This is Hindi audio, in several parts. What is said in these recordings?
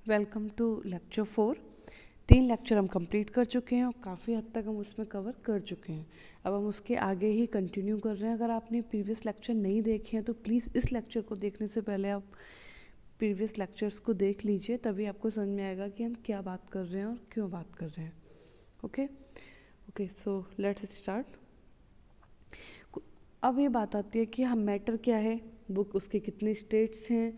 Welcome to lecture 4। 3 लेक्चर हम कंप्लीट कर चुके हैं और काफ़ी हद तक हम उसमें कवर कर चुके हैं। अब हम उसके आगे ही कंटिन्यू कर रहे हैं। अगर आपने प्रीवियस लेक्चर नहीं देखे हैं तो प्लीज़ इस लेक्चर को देखने से पहले आप प्रीवियस लेक्चर्स को देख लीजिए, तभी आपको समझ में आएगा कि हम क्या बात कर रहे हैं और क्यों बात कर रहे हैं। Okay, so let's start. अब ये बात आती है कि हम मैटर क्या है, वो उसके कितने स्टेट्स हैं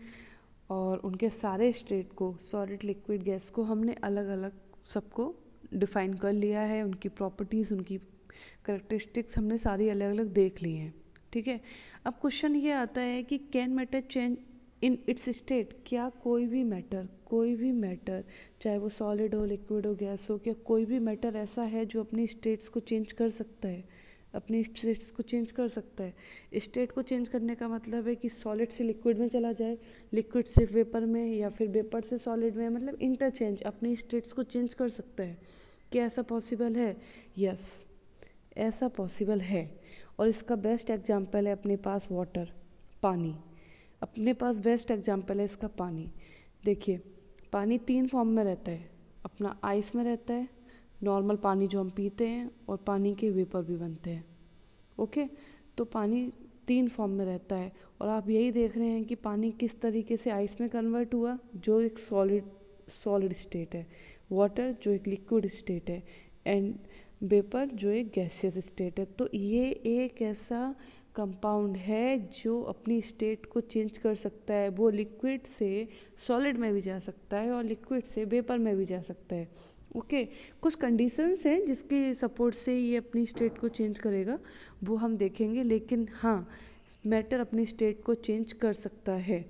और उनके सारे स्टेट को, सॉलिड लिक्विड गैस को हमने अलग अलग सबको डिफाइन कर लिया है। उनकी प्रॉपर्टीज़, उनकी करेक्टरिस्टिक्स हमने सारी अलग अलग देख ली हैं। ठीक है, अब क्वेश्चन ये आता है कि can matter change in its state. क्या कोई भी मैटर चाहे वो सॉलिड हो, लिक्विड हो, गैस हो, क्या कोई भी मैटर ऐसा है जो अपनी स्टेट्स को चेंज कर सकता है? अपनी स्टेट्स को चेंज कर सकता है। स्टेट को चेंज करने का मतलब है कि सॉलिड से लिक्विड में चला जाए, लिक्विड से वेपर में, या फिर वेपर से सॉलिड में, मतलब इंटरचेंज अपनी स्टेट्स को चेंज कर सकता है। क्या ऐसा पॉसिबल है? यस, ऐसा पॉसिबल है। और इसका बेस्ट एग्जांपल है अपने पास वाटर, पानी। अपने पास बेस्ट एग्जांपल है इसका पानी। देखिए, पानी 3 फॉर्म में रहता है। अपना आइस में रहता है, नॉर्मल पानी जो हम पीते हैं, और पानी के वेपर भी बनते हैं। ओके, तो पानी 3 फॉर्म में रहता है। और आप यही देख रहे हैं कि पानी किस तरीके से आइस में कन्वर्ट हुआ, जो एक सॉलिड स्टेट है, वाटर जो एक लिक्विड स्टेट है, एंड वेपर जो एक गैसियस स्टेट है। तो ये एक ऐसा कंपाउंड है जो अपनी स्टेट को चेंज कर सकता है। वो लिक्विड से सॉलिड में भी जा सकता है और लिक्विड से वेपर में भी जा सकता है। ओके, कुछ कंडीशंस हैं जिसके सपोर्ट से ये अपनी स्टेट को चेंज करेगा, वो हम देखेंगे। लेकिन हाँ, मैटर अपनी स्टेट को चेंज कर सकता है।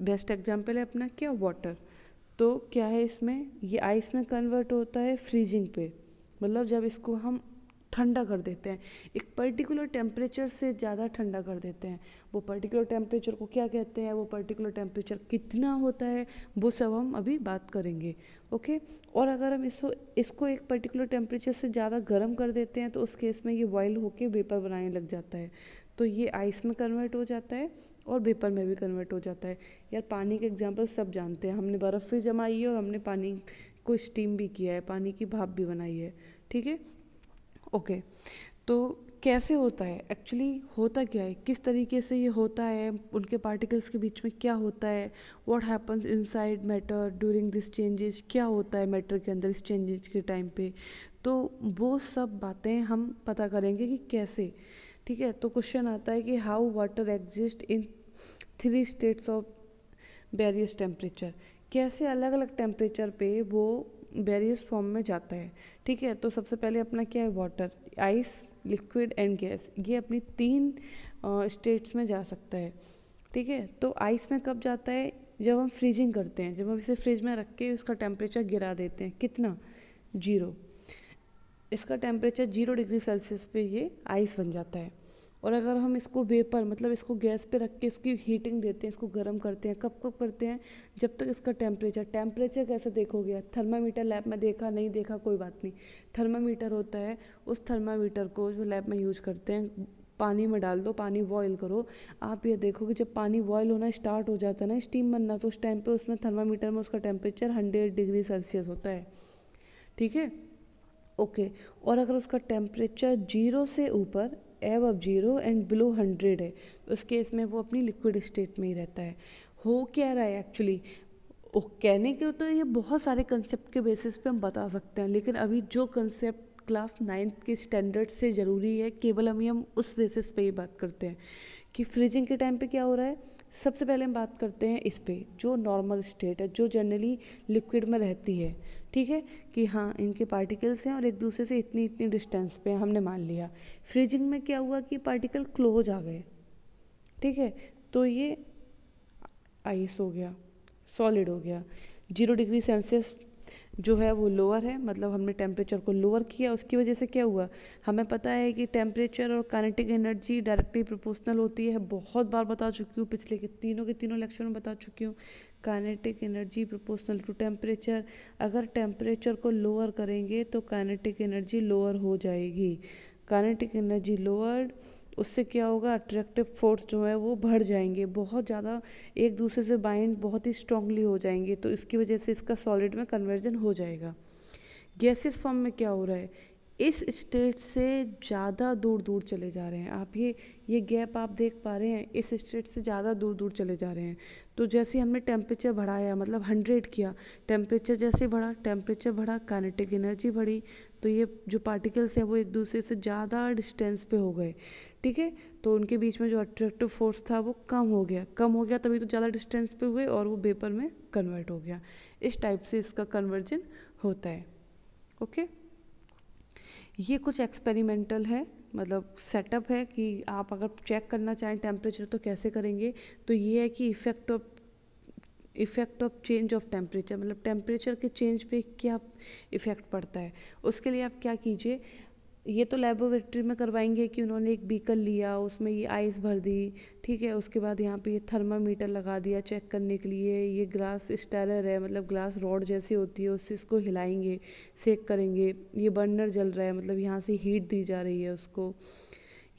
बेस्ट एग्जांपल है अपना क्या, वाटर। तो क्या है इसमें, ये आइस में कन्वर्ट होता है फ्रीजिंग पे, मतलब जब इसको हम ठंडा कर देते हैं, एक पर्टिकुलर टेम्परेचर से ज़्यादा ठंडा कर देते हैं। वो पर्टिकुलर टेम्परेचर को क्या कहते हैं, वो पर्टिकुलर टेम्परेचर कितना होता है, वो सब हम अभी बात करेंगे। ओके, और अगर हम इसको एक पर्टिकुलर टेम्परेचर से ज़्यादा गर्म कर देते हैं तो उस केस में ये बॉयल होके वेपर बनाने लग जाता है। तो ये आइस में कन्वर्ट हो जाता है और वेपर में भी कन्वर्ट हो जाता है। यार, पानी के एग्जाम्पल सब जानते हैं, हमने बर्फ़ भी जमाई है और हमने पानी को स्टीम भी किया है, पानी की भाप भी बनाई है। ठीक है, ओके, तो कैसे होता है एक्चुअली, होता क्या है, किस तरीके से ये होता है, उनके पार्टिकल्स के बीच में क्या होता है, what happens inside matter during this changes, क्या होता है मैटर के अंदर इस चेंजेस के टाइम पे, तो वो सब बातें हम पता करेंगे कि कैसे। ठीक है, तो क्वेश्चन आता है कि how water exist in 3 states of various temperature. कैसे अलग अलग टेम्परेचर पे वो वेरियस फॉर्म में जाता है। ठीक है, तो सबसे पहले अपना क्या है, water, ice, liquid and gas. ये अपनी 3 स्टेट्स में जा सकता है। ठीक है, तो आइस में कब जाता है, जब हम फ्रीजिंग करते हैं, जब हम इसे फ्रिज में रख के उसका टेम्परेचर गिरा देते हैं, कितना, 0। इसका टेम्परेचर 0 डिग्री सेल्सियस पे ये आइस बन जाता है। और अगर हम इसको वेपर, मतलब इसको गैस पे रख के इसकी हीटिंग देते हैं, इसको गर्म करते हैं, कब कब करते हैं, जब तक इसका टेम्परेचर कैसे देखोगे, थर्मामीटर लैब में देखा नहीं देखा कोई बात नहीं, थर्मामीटर होता है, उस थर्मामीटर को जो लैब में यूज करते हैं, पानी में डाल दो, पानी बॉयल करो। आप ये देखोगे जब पानी बॉयल होना स्टार्ट हो जाता है ना, स्टीम बनना, तो उस टाइम पे उसमें थर्मामीटर में उसका टेम्परेचर 100 डिग्री सेल्सियस होता है। ठीक है, ओके, और अगर उसका टेम्परेचर 0 से ऊपर, एबव 0 एंड बिलो 100 है, तो उस केस में वो अपनी लिक्विड स्टेट में ही रहता है। हो क्या रहा है एक्चुअली, कहने के तो ये बहुत सारे कंसेप्ट के बेसिस पे हम बता सकते हैं, लेकिन अभी जो कंसेप्ट क्लास 9th के स्टैंडर्ड से ज़रूरी है, केवल हम उस बेसिस पे ही बात करते हैं कि फ्रीजिंग के टाइम पे क्या हो रहा है। सबसे पहले हम बात करते हैं इस पे, जो नॉर्मल स्टेट है, जो जनरली लिक्विड में रहती है। ठीक है, कि हाँ, इनके पार्टिकल्स हैं और एक दूसरे से इतनी इतनी डिस्टेंस पे हमने मान लिया। फ्रीजिंग में क्या हुआ कि पार्टिकल क्लोज आ गए। ठीक है, तो ये आइस हो गया, सॉलिड हो गया। 0 डिग्री सेल्सियस जो है वो लोअर है, मतलब हमने टेम्परेचर को लोअर किया, उसकी वजह से क्या हुआ, हमें पता है कि टेम्परेचर और काइनेटिक एनर्जी डायरेक्टली प्रोपोर्शनल होती है। बहुत बार बता चुकी हूँ, पिछले के तीनों लेक्चर में बता चुकी हूँ। Kinetic energy proportional to temperature. अगर टेम्परेचर को लोअर करेंगे तो काइनेटिक एनर्जी लोअर हो जाएगी। काइनेटिक एनर्जी लोअर्ड उससे क्या होगा, अट्रैक्टिव फोर्स जो है वो बढ़ जाएंगे, बहुत ज़्यादा एक दूसरे से बाइंड बहुत ही स्ट्रांगली हो जाएंगे, तो इसकी वजह से इसका सॉलिड में कन्वर्जन हो जाएगा। गैसियस फॉर्म में क्या हो रहा है, इस स्टेट से ज़्यादा दूर दूर चले जा रहे हैं आप, ये गैप आप देख पा रहे हैं, इस स्टेट से ज़्यादा दूर दूर चले जा रहे हैं। तो जैसे हमने टेम्परेचर बढ़ाया, मतलब 100 किया, टेम्परेचर जैसे बढ़ा, टेम्परेचर बढ़ा, काइनेटिक एनर्जी बढ़ी, तो ये जो पार्टिकल्स हैं वो एक दूसरे से ज़्यादा डिस्टेंस पे हो गए, ठीक है। तो उनके बीच में जो अट्रैक्टिव फोर्स था वो कम हो गया, तभी तो ज़्यादा डिस्टेंस पे हुए और वो वेपर में कन्वर्ट हो गया। इस टाइप से इसका कन्वर्जन होता है। ओके, ये कुछ एक्सपेरिमेंटल है, मतलब सेटअप है कि आप अगर चेक करना चाहें टेम्परेचर तो कैसे करेंगे। तो ये है कि effect of change of temperature, मतलब टेम्परेचर के चेंज पे क्या इफ़ेक्ट पड़ता है। उसके लिए आप क्या कीजिए, ये तो लेबोरेटरी में करवाएंगे कि उन्होंने एक बीकर लिया, उसमें ये आइस भर दी, ठीक है। उसके बाद यहाँ पे ये थर्मामीटर लगा दिया चेक करने के लिए, ये ग्लास स्टेरर है, मतलब ग्लास रॉड जैसी होती है, उससे इसको हिलाएंगे, सेक करेंगे। ये बर्नर जल रहा है, मतलब यहाँ से हीट दी जा रही है उसको,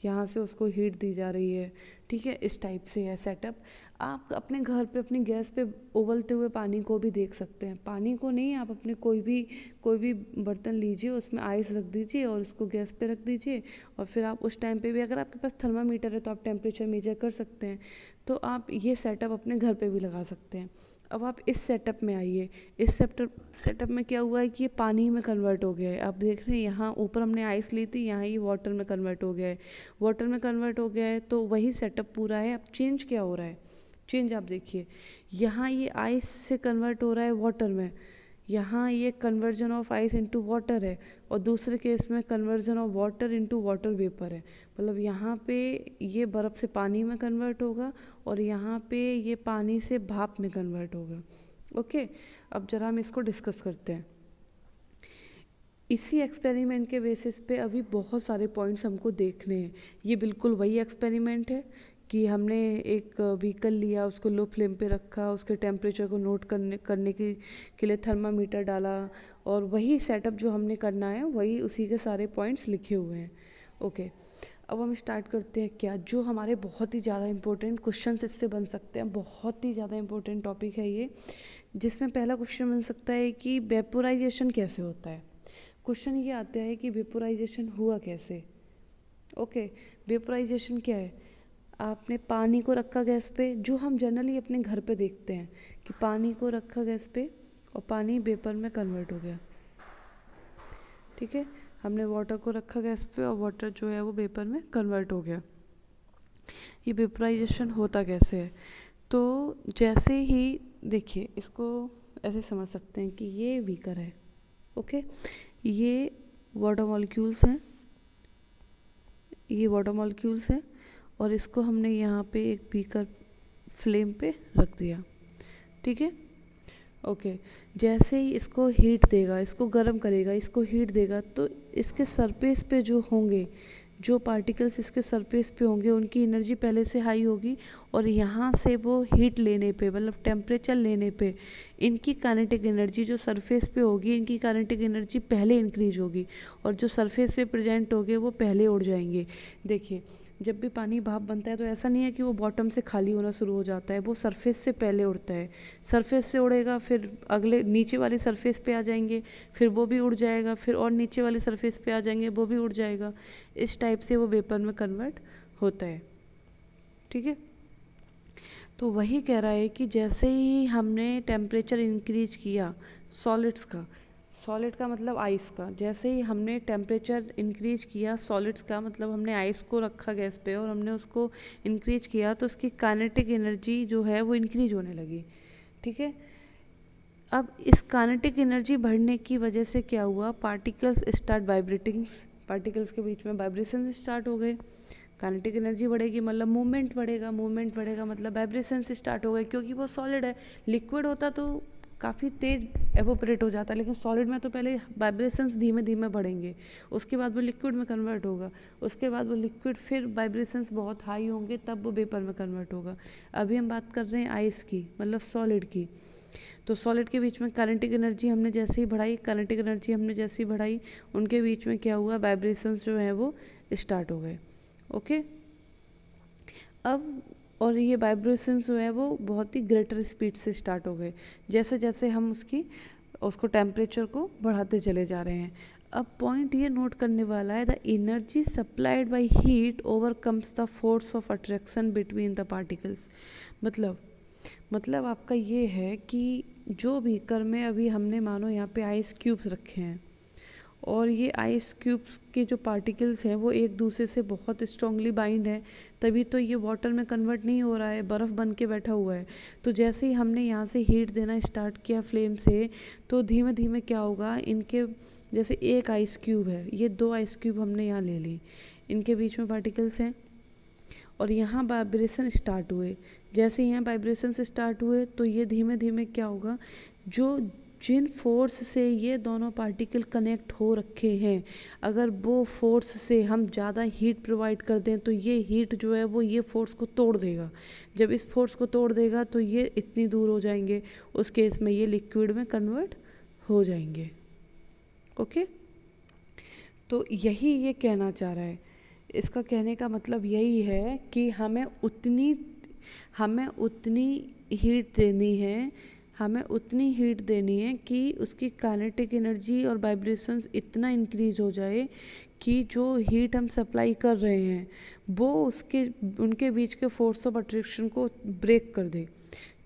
यहाँ से उसको हीट दी जा रही है, ठीक है। इस टाइप से है सेटअप। आप अपने घर पे अपनी गैस पे उबलते हुए पानी को भी देख सकते हैं, पानी को नहीं, आप अपने कोई भी बर्तन लीजिए, उसमें आइस रख दीजिए और उसको गैस पे रख दीजिए, और फिर आप उस टाइम पे भी, अगर आपके पास थर्मामीटर है तो आप टेम्परेचर मेजर कर सकते हैं। तो आप ये सेटअप अपने घर पे भी लगा सकते हैं। अब आप इस सेटअप में आइए, इस सेटअप में क्या हुआ है कि ये पानी में कन्वर्ट हो गया है। आप देख रहे हैं यहाँ ऊपर हमने आइस ली थी, यहाँ ये वाटर में कन्वर्ट हो गया है, वाटर में कन्वर्ट हो गया है। तो वही सेटअप पूरा है। अब चेंज क्या हो रहा है, चेंज आप देखिए, यहाँ ये आइस से कन्वर्ट हो रहा है वाटर में, यहाँ ये conversion of ice into water है, और दूसरे केस में conversion of water into water vapour है। मतलब यहाँ पे ये बर्फ़ से पानी में कन्वर्ट होगा और यहाँ पे ये पानी से भाप में कन्वर्ट होगा। ओके, अब जरा हम इसको डिस्कस करते हैं। इसी एक्सपेरिमेंट के बेसिस पे अभी बहुत सारे पॉइंट्स हमको देखने हैं। ये बिल्कुल वही एक्सपेरिमेंट है कि हमने एक व्हीकल लिया, उसको लो फ्लेम पे रखा, उसके टेम्परेचर को नोट करने के लिए थर्मामीटर डाला, और वही सेटअप जो हमने करना है वही उसी के सारे पॉइंट्स लिखे हुए हैं। ओके, अब हम स्टार्ट करते हैं। क्या जो हमारे बहुत ही ज़्यादा इंपॉर्टेंट क्वेश्चंस इससे बन सकते हैं, बहुत ही ज़्यादा इंपॉर्टेंट टॉपिक है ये, जिसमें पहला क्वेश्चन बन सकता है कि वेपोराइजेशन कैसे होता है। क्वेश्चन ये आता है कि वेपोराइजेशन हुआ कैसे। ओके, वेपोराइजेशन क्या है, आपने पानी को रखा गैस पे, जो हम जनरली अपने घर पे देखते हैं कि पानी को रखा गैस पे और पानी वेपर में कन्वर्ट हो गया, ठीक है। हमने वाटर को रखा गैस पे और वाटर जो है वो वेपर में कन्वर्ट हो गया। ये वेपोराइजेशन होता कैसे है, तो जैसे ही देखिए, इसको ऐसे समझ सकते हैं कि ये बीकर है, ओके, ये वाटर मॉलिक्यूल्स हैं, ये वाटर मॉलिक्यूल्स हैं, और इसको हमने यहाँ पे एक बीकर फ्लेम पे रख दिया, ठीक है। ओके, जैसे ही इसको हीट देगा, इसको गर्म करेगा, इसको हीट देगा, तो इसके सरफेस पे जो होंगे, जो पार्टिकल्स इसके सरफेस पे होंगे, उनकी एनर्जी पहले से हाई होगी, और यहाँ से वो हीट लेने पे, मतलब टेम्परेचर लेने पे, इनकी काइनेटिक एनर्जी जो सरफेस पे होगी, इनकी काइनेटिक एनर्जी पहले इंक्रीज होगी, और जो सरफेस पे प्रेजेंट होंगे वो पहले उड़ जाएंगे। देखिए, जब भी पानी भाप बनता है तो ऐसा नहीं है कि वो बॉटम से खाली होना शुरू हो जाता है, वो सरफेस से पहले उड़ता है। सरफेस से उड़ेगा, फिर अगले नीचे वाली सरफेस पे आ जाएंगे, फिर वो भी उड़ जाएगा, फिर और नीचे वाली सरफेस पे आ जाएंगे, वो भी उड़ जाएगा। इस टाइप से वो वेपर में कन्वर्ट होता है, ठीक है। तो वही कह रहा है कि जैसे ही हमने टेम्परेचर इंक्रीज किया सॉलिड्स का मतलब आइस का, जैसे ही हमने टेम्परेचर इंक्रीज किया सॉलिड्स का मतलब हमने आइस को रखा गैस पे और हमने उसको इंक्रीज किया, तो उसकी काइनेटिक एनर्जी जो है वो इंक्रीज होने लगी, ठीक है। अब इस काइनेटिक एनर्जी बढ़ने की वजह से क्या हुआ, पार्टिकल्स स्टार्ट वाइब्रेटिंग, पार्टिकल्स के बीच में वाइब्रेशन स्टार्ट हो गए। काइनेटिक एनर्जी बढ़ेगी मतलब मूवमेंट बढ़ेगा, मूवमेंट बढ़ेगा मतलब वाइब्रेशन स्टार्ट हो गए, क्योंकि वो सॉलिड है। लिक्विड होता तो काफ़ी तेज एवोपरेट हो जाता है, लेकिन सॉलिड में तो पहले वाइब्रेशंस धीमे धीमे बढ़ेंगे, उसके बाद वो लिक्विड में कन्वर्ट होगा, उसके बाद वो लिक्विड फिर वाइब्रेशंस बहुत हाई होंगे, तब वो वेपर में कन्वर्ट होगा। अभी हम बात कर रहे हैं आइस की, मतलब सॉलिड की। तो सॉलिड के बीच में काइनेटिक एनर्जी हमने जैसे ही बढ़ाई, उनके बीच में क्या हुआ, वाइब्रेशंस जो है वो स्टार्ट हो गए, ओके। अब और ये वाइब्रेशंस जो है वो बहुत ही ग्रेटर स्पीड से स्टार्ट हो गए, जैसे जैसे हम उसको टेम्परेचर को बढ़ाते चले जा रहे हैं। अब पॉइंट ये नोट करने वाला है, the energy supplied by heat overcomes the force of attraction between the particles. मतलब आपका ये है कि जो भी कर में अभी हमने मानो यहाँ पे आइस क्यूब्स रखे हैं और ये आइस क्यूब्स के जो पार्टिकल्स हैं वो एक दूसरे से बहुत स्ट्रांगली बाइंड है, तभी तो ये वाटर में कन्वर्ट नहीं हो रहा है, बर्फ़ बन के बैठा हुआ है। तो जैसे ही हमने यहाँ से हीट देना स्टार्ट किया फ्लेम से, तो धीमे धीमे क्या होगा, इनके जैसे एक आइस क्यूब है, ये 2 आइस क्यूब हमने यहाँ ले ली, इनके बीच में पार्टिकल्स हैं और यहाँ वाइब्रेशन स्टार्ट हुए। जैसे यहाँ वाइब्रेशन से स्टार्ट हुए तो ये धीमे धीमे क्या होगा, जिन फोर्स से ये दोनों पार्टिकल कनेक्ट हो रखे हैं, अगर वो फोर्स से हम ज़्यादा हीट प्रोवाइड कर दें तो ये हीट जो है वो ये फोर्स को तोड़ देगा। जब इस फोर्स को तोड़ देगा तो ये इतनी दूर हो जाएंगे, उस केस में ये लिक्विड में कन्वर्ट हो जाएंगे। ओके, तो यही ये कहना चाह रहा है। इसका कहने का मतलब यही है कि हमें उतनी हीट देनी है कि उसकी काइनेटिक एनर्जी और वाइब्रेशंस इतना इंक्रीज हो जाए कि जो हीट हम सप्लाई कर रहे हैं वो उनके बीच के फोर्स ऑफ अट्रैक्शन को ब्रेक कर दे,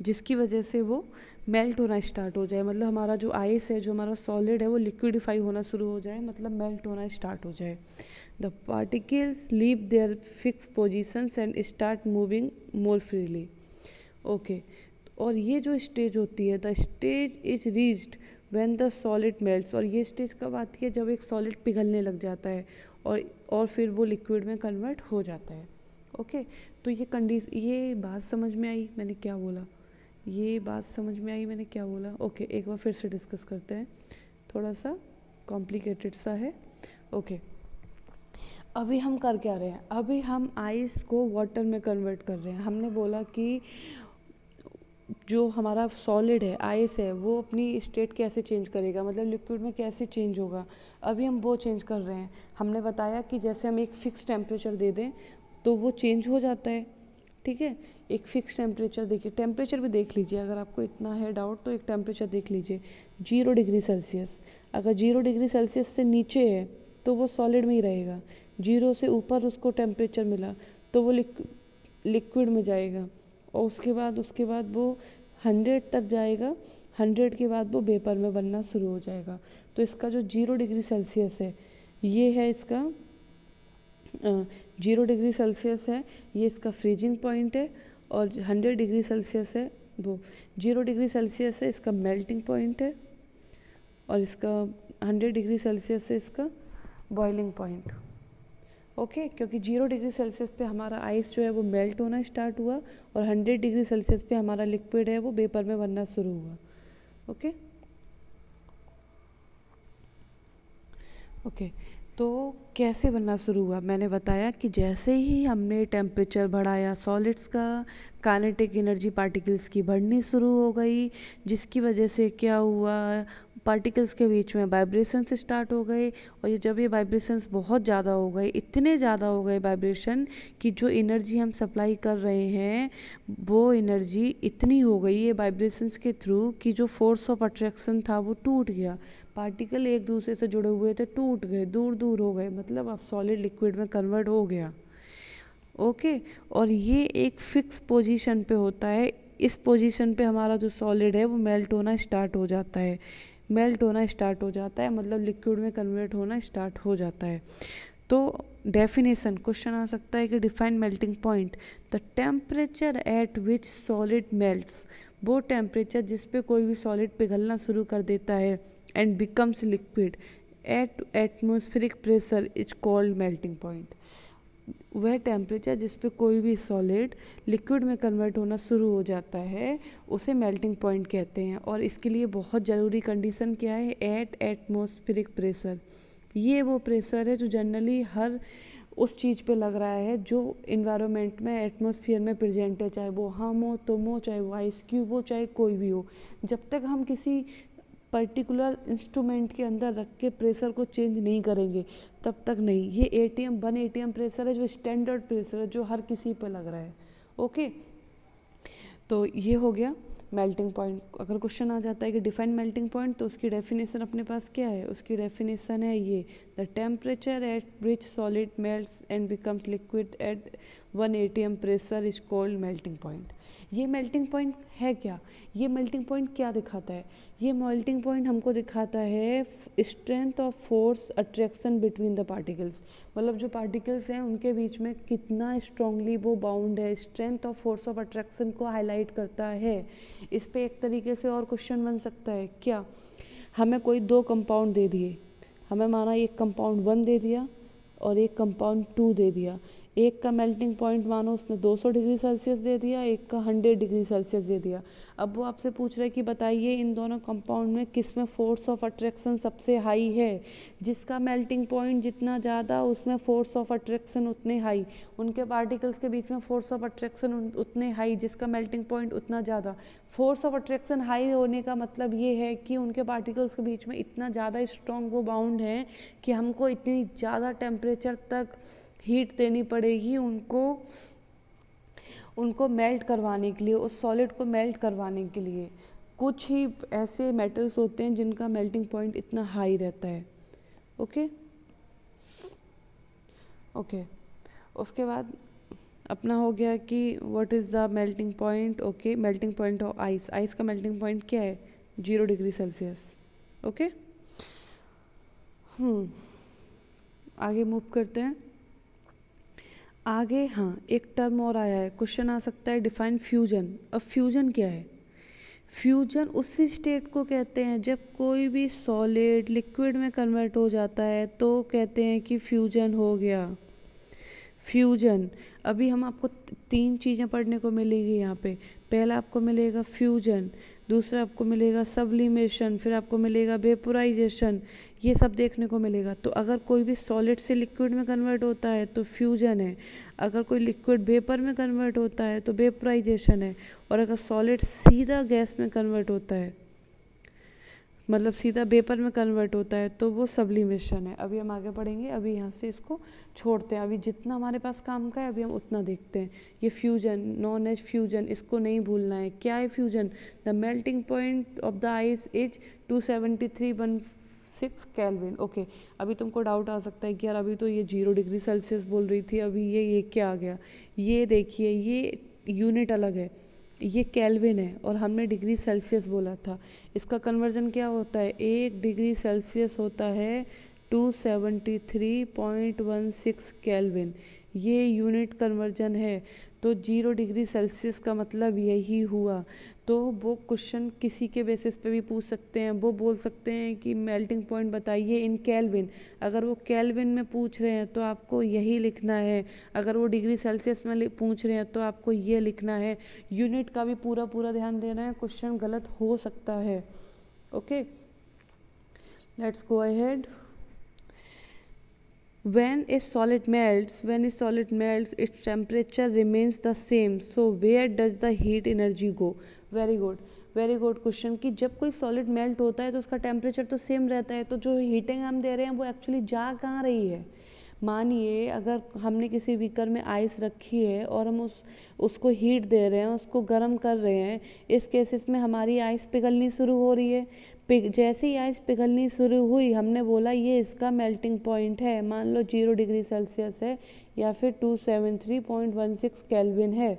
जिसकी वजह से वो मेल्ट होना स्टार्ट हो जाए। मतलब हमारा जो आइस है, जो हमारा सॉलिड है, वो लिक्विडिफाई होना शुरू हो जाए, मतलब मेल्ट होना स्टार्ट हो जाए। The particles leave their fixed positions and start moving more freely. Okay, और ये जो स्टेज होती है, the stage is reached when the solid melts. और ये स्टेज कब आती है, जब एक सॉलिड पिघलने लग जाता है और फिर वो लिक्विड में कन्वर्ट हो जाता है। ओके, तो ये बात समझ में आई मैंने क्या बोला, ओके, एक बार फिर से डिस्कस करते हैं, थोड़ा सा कॉम्प्लिकेटेड सा है। ओके, अभी हम कर क्या रहे हैं, अभी हम आइस को वाटर में कन्वर्ट कर रहे हैं। हमने बोला कि जो हमारा सॉलिड है, आइस है, वो अपनी स्टेट कैसे चेंज करेगा, मतलब लिक्विड में कैसे चेंज होगा, अभी हम वो चेंज कर रहे हैं। हमने बताया कि जैसे हम एक फ़िक्स टेम्परेचर दे दें तो वो चेंज हो जाता है, ठीक है। एक फ़िक्स टेम्परेचर देखिए, टेम्परेचर भी देख लीजिए, अगर आपको इतना है डाउट तो एक टेम्परेचर देख लीजिए, 0 डिग्री सेल्सियस। अगर 0 डिग्री सेल्सियस से नीचे है तो वो सॉलिड में ही रहेगा, 0 से ऊपर उसको टेम्परेचर मिला तो वो लिक्विड में जाएगा, और उसके बाद वो 100 तक जाएगा, 100 के बाद वो वेपर में बनना शुरू हो जाएगा। तो इसका जो 0 डिग्री सेल्सियस है, ये है इसका 0 डिग्री सेल्सियस है, ये इसका फ्रीजिंग पॉइंट है, और 100 डिग्री सेल्सियस है, वो 0 डिग्री सेल्सियस है इसका मेल्टिंग पॉइंट है, और इसका 100 डिग्री सेल्सियस से इसका बॉइलिंग पॉइंट। ओके, क्योंकि 0 डिग्री सेल्सियस पे हमारा आइस जो है वो मेल्ट होना स्टार्ट हुआ, और 100 डिग्री सेल्सियस पे हमारा लिक्विड है वो वेपर में बनना शुरू हुआ। ओके, तो कैसे बनना शुरू हुआ, मैंने बताया कि जैसे ही हमने टेम्परेचर बढ़ाया, सॉलिड्स का काइनेटिक एनर्जी पार्टिकल्स की बढ़नी शुरू हो गई, जिसकी वजह से क्या हुआ, पार्टिकल्स के बीच में वाइब्रेशंस स्टार्ट हो गए, और जब ये वाइब्रेशंस बहुत ज़्यादा हो गए, इतने ज़्यादा हो गए वाइब्रेशन कि जो एनर्जी हम सप्लाई कर रहे हैं वो एनर्जी इतनी हो गई ये वाइब्रेशंस के थ्रू कि जो फोर्स ऑफ अट्रैक्शन था वो टूट गया। पार्टिकल एक दूसरे से जुड़े हुए थे, टूट गए, दूर दूर हो गए, मतलब अब सॉलिड लिक्विड में कन्वर्ट हो गया। ओके, और ये एक फिक्स पोजीशन पे होता है, इस पोजीशन पे हमारा जो सॉलिड है वो मेल्ट होना स्टार्ट हो जाता है, मतलब लिक्विड में कन्वर्ट होना स्टार्ट हो जाता है। तो डेफिनेशन क्वेश्चन आ सकता है कि define melting point, the temperature at which solid melts, वो टेम्परेचर जिस पे कोई भी सॉलिड पिघलना शुरू कर देता है and becomes liquid at atmospheric pressure is called melting point. वह टेम्परेचर जिस पे कोई भी सॉलिड लिक्विड में कन्वर्ट होना शुरू हो जाता है उसे मेल्टिंग पॉइंट कहते हैं। और इसके लिए बहुत ज़रूरी कंडीशन क्या है, एट एटमॉस्फेरिक प्रेशर। ये वो प्रेशर है जो जनरली हर उस चीज़ पे लग रहा है जो इन्वायरमेंट में, एटमॉस्फेयर में प्रेजेंट है, चाहे वो हम हो, तुम हो, चाहे वो आइस क्यूब हो, चाहे कोई भी हो। जब तक हम किसी पर्टिकुलर इंस्ट्रूमेंट के अंदर रख के प्रेशर को चेंज नहीं करेंगे तब तक नहीं। ये ATM 1 ATM प्रेशर है जो स्टैंडर्ड प्रेशर है, जो हर किसी पे लग रहा है। ओके, तो ये हो गया मेल्टिंग पॉइंट। अगर क्वेश्चन आ जाता है कि डिफाइन मेल्टिंग पॉइंट, तो उसकी डेफिनेशन अपने पास क्या है, उसकी डेफिनेशन है ये, the temperature at which solid melts and becomes liquid at 1 atm pressure is called melting point. ये मेल्टिंग पॉइंट है क्या, ये मेल्टिंग पॉइंट क्या दिखाता है, ये मेल्टिंग पॉइंट हमको दिखाता है strength of force attraction between the particles. मतलब जो पार्टिकल्स हैं उनके बीच में कितना स्ट्रांगली वो बाउंड है, strength of force of attraction को हाईलाइट करता है। इस पे एक तरीके से और क्वेश्चन बन सकता है क्या, हमें कोई 2 कंपाउंड दे दिए, हमें माना एक कंपाउंड 1 दे दिया और एक कंपाउंड 2 दे दिया, एक का मेल्टिंग पॉइंट मानो उसने 200 डिग्री सेल्सियस दे दिया, एक का 100 डिग्री सेल्सियस दे दिया। अब वो आपसे पूछ रहे हैं कि बताइए इन दोनों कंपाउंड में किस में फोर्स ऑफ अट्रैक्शन सबसे हाई है। जिसका मेल्टिंग पॉइंट जितना ज़्यादा उसमें फोर्स ऑफ अट्रैक्शन उतने हाई, उनके पार्टिकल्स के बीच में फोर्स ऑफ अट्रैक्शन उतने हाई, जिसका मेल्टिंग पॉइंट उतना ज़्यादा। फोर्स ऑफ अट्रैक्शन हाई होने का मतलब ये है कि उनके पार्टिकल्स के बीच में इतना ज़्यादा स्ट्रॉन्ग वो बाउंड है कि हमको इतनी ज़्यादा टेम्परेचर तक हीट देनी पड़ेगी उनको मेल्ट करवाने के लिए, उस सॉलिड को मेल्ट करवाने के लिए। कुछ ही ऐसे मेटल्स होते हैं जिनका मेल्टिंग पॉइंट इतना हाई रहता है। ओके ओके, उसके बाद अपना हो गया कि what is the melting point. Okay, melting point of ice, ice का मेल्टिंग पॉइंट क्या है, 0 डिग्री सेल्सियस। ओके, आगे मूव करते हैं। आगे हाँ, एक टर्म और आया है, क्वेश्चन आ सकता है डिफाइन फ्यूजन। अब फ्यूजन क्या है, फ्यूजन उसी स्टेट को कहते हैं जब कोई भी सॉलिड लिक्विड में कन्वर्ट हो जाता है तो कहते हैं कि फ्यूजन हो गया। फ्यूजन, अभी हम आपको 3 चीज़ें पढ़ने को मिलेगी यहाँ पे। पहला आपको मिलेगा फ्यूजन, दूसरा आपको मिलेगा सब्लिमेशन, फिर आपको मिलेगा वेपोराइजेशन, ये सब देखने को मिलेगा। तो अगर कोई भी सॉलिड से लिक्विड में कन्वर्ट होता है तो फ्यूजन है, अगर कोई लिक्विड वेपर में कन्वर्ट होता है तो वेपोराइजेशन है, और अगर सॉलिड सीधा गैस में कन्वर्ट होता है, मतलब सीधा वेपर में कन्वर्ट होता है, तो वो सब्लिमेशन है। अभी हम आगे पढ़ेंगे, अभी यहाँ से इसको छोड़ते हैं, अभी जितना हमारे पास काम का है अभी हम उतना देखते हैं। ये फ्यूजन, नॉन एज फ्यूजन, इसको नहीं भूलना है। क्या है fusion, the melting point of the ice is 273.16 kelvin. Okay, अभी तुमको डाउट आ सकता है कि यार अभी तो ये 0 डिग्री सेल्सियस बोल रही थी, अभी ये क्या आ गया। ये देखिए, ये यूनिट अलग है, ये केल्विन है और हमने डिग्री सेल्सियस बोला था। इसका कन्वर्जन क्या होता है, 1 डिग्री सेल्सियस होता है 273.16 केल्विन, ये यूनिट कन्वर्जन है। तो 0 डिग्री सेल्सियस का मतलब यही हुआ। तो वो क्वेश्चन किसी के बेसिस पे भी पूछ सकते हैं, वो बोल सकते हैं कि मेल्टिंग पॉइंट बताइए इन केल्विन। अगर वो केल्विन में पूछ रहे हैं तो आपको यही लिखना है, अगर वो डिग्री सेल्सियस में पूछ रहे हैं तो आपको ये लिखना है। यूनिट का भी पूरा ध्यान देना है, क्वेश्चन गलत हो सकता है। Okay, let's go ahead. When a solid melts, its temperature remains the same. So where does the heat energy go? Very good question कि जब कोई सॉलिड मेल्ट होता है तो उसका टेम्परेचर तो सेम रहता है, तो जो हीटिंग हम दे रहे हैं वो एक्चुअली जा कहाँ रही है। मानिए अगर हमने किसी बीकर में आइस रखी है और हम उसको हीट दे रहे हैं, उसको गर्म कर रहे हैं, इस केसेस में हमारी आइस पिघलनी शुरू हो रही है। जैसे ही आइस पिघलनी शुरू हुई, हमने बोला ये इसका मेल्टिंग पॉइंट है, मान लो 0 डिग्री सेल्सियस है या फिर 273.16 केल्विन है।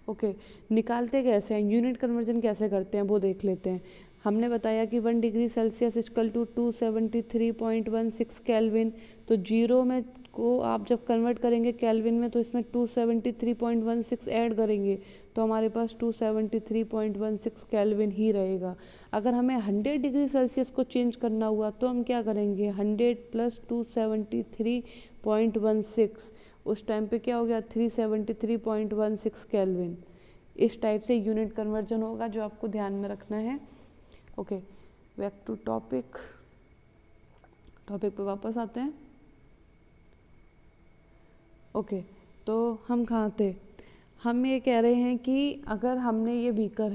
ओके, निकालते कैसे हैं, यूनिट कन्वर्जन कैसे करते हैं वो देख लेते हैं। हमने बताया कि 1 degree Celsius equal to 273.16 kelvin, तो 0 में को आप जब कन्वर्ट करेंगे केल्विन में तो इसमें 273.16 ऐड करेंगे तो हमारे पास 273.16 केल्विन ही रहेगा। अगर हमें 100 डिग्री सेल्सियस को चेंज करना हुआ तो हम क्या करेंगे, 100 + 273.16, उस टाइम पे क्या हो गया 373.16 केल्विन। इस टाइप से यूनिट कन्वर्जन होगा जो आपको ध्यान में रखना है। ओके, बैक टू टॉपिक पे वापस आते हैं। ओके, तो हम कहाँ थे, हम ये कह रहे हैं कि अगर हमने ये बीकर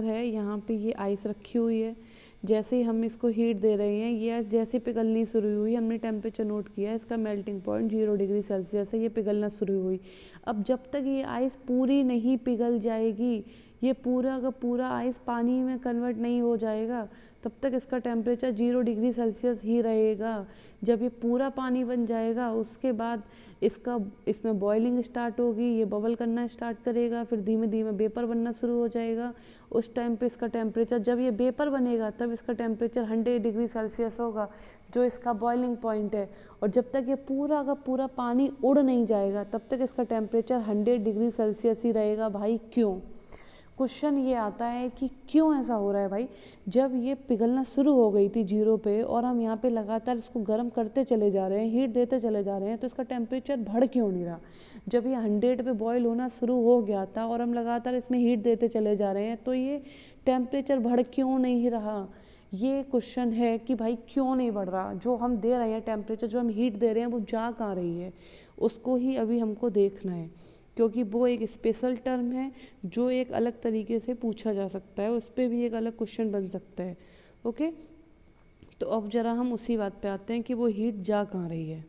है, यहाँ पे ये आइस रखी हुई है, जैसे ही हम इसको हीट दे रहे हैं, ये जैसे पिघलनी शुरू हुई, हमने टेम्परेचर नोट किया, इसका मेल्टिंग पॉइंट 0 डिग्री सेल्सियस है, ये पिघलना शुरू हुई। अब जब तक ये आइस पूरी नहीं पिघल जाएगी, ये पूरा का पूरा आइस पानी में कन्वर्ट नहीं हो जाएगा, तब तक इसका टेम्परेचर 0 डिग्री सेल्सियस ही रहेगा। जब ये पूरा पानी बन जाएगा, उसके बाद इसमें बॉइलिंग स्टार्ट होगी, ये बबल करना स्टार्ट करेगा, फिर धीमे धीमे वेपर बनना शुरू हो जाएगा। उस टाइम पे इसका टेम्परेचर, जब ये वेपर बनेगा तब इसका टेम्परेचर 100 डिग्री सेल्सियस होगा, जो इसका बॉइलिंग पॉइंट है। और जब तक ये पूरा का पूरा पानी उड़ नहीं जाएगा, तब तक इसका टेम्परेचर 100 डिग्री सेल्सियस ही रहेगा। भाई क्यों? क्वेश्चन ये आता है कि क्यों ऐसा हो रहा है भाई? जब ये पिघलना शुरू हो गई थी 0 पे, और हम यहाँ पे लगातार इसको गर्म करते चले जा रहे हैं, हीट देते चले जा रहे हैं, तो इसका टेम्परेचर बढ़ क्यों नहीं रहा? जब ये 100 पे बॉयल होना शुरू हो गया था और हम लगातार इसमें हीट देते चले जा रहे हैं, तो ये टेम्परेचर बढ़ क्यों नहीं रहा? ये क्वेश्चन है कि भाई क्यों नहीं बढ़ रहा? जो हम दे रहे हैं टेम्परेचर, जो हम हीट दे रहे हैं, वो जा कहाँ रही है? उसको ही अभी हमको देखना है, क्योंकि वो एक स्पेशल टर्म है जो एक अलग तरीके से पूछा जा सकता है, उस पर भी एक अलग क्वेश्चन बन सकता है। ओके, तो अब जरा हम उसी बात पे आते हैं कि वो हीट जा कहाँ रही है।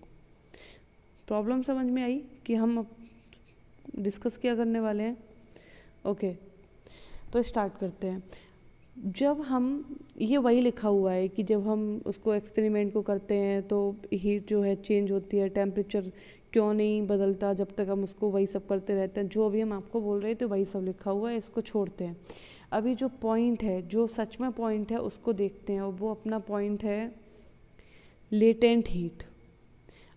प्रॉब्लम समझ में आई कि हम अब डिस्कस क्या करने वाले हैं? ओके, तो स्टार्ट करते हैं। जब हम, ये वही लिखा हुआ है कि जब हम उसको एक्सपेरिमेंट को करते हैं तो हीट जो है चेंज होती है, टेम्परेचर क्यों नहीं बदलता, जब तक हम उसको वही सब करते रहते हैं। जो अभी हम आपको बोल रहे थे वही सब लिखा हुआ है, इसको छोड़ते हैं। अभी जो पॉइंट है, जो सच में पॉइंट है, उसको देखते हैं, और वो अपना पॉइंट है लेटेंट हीट।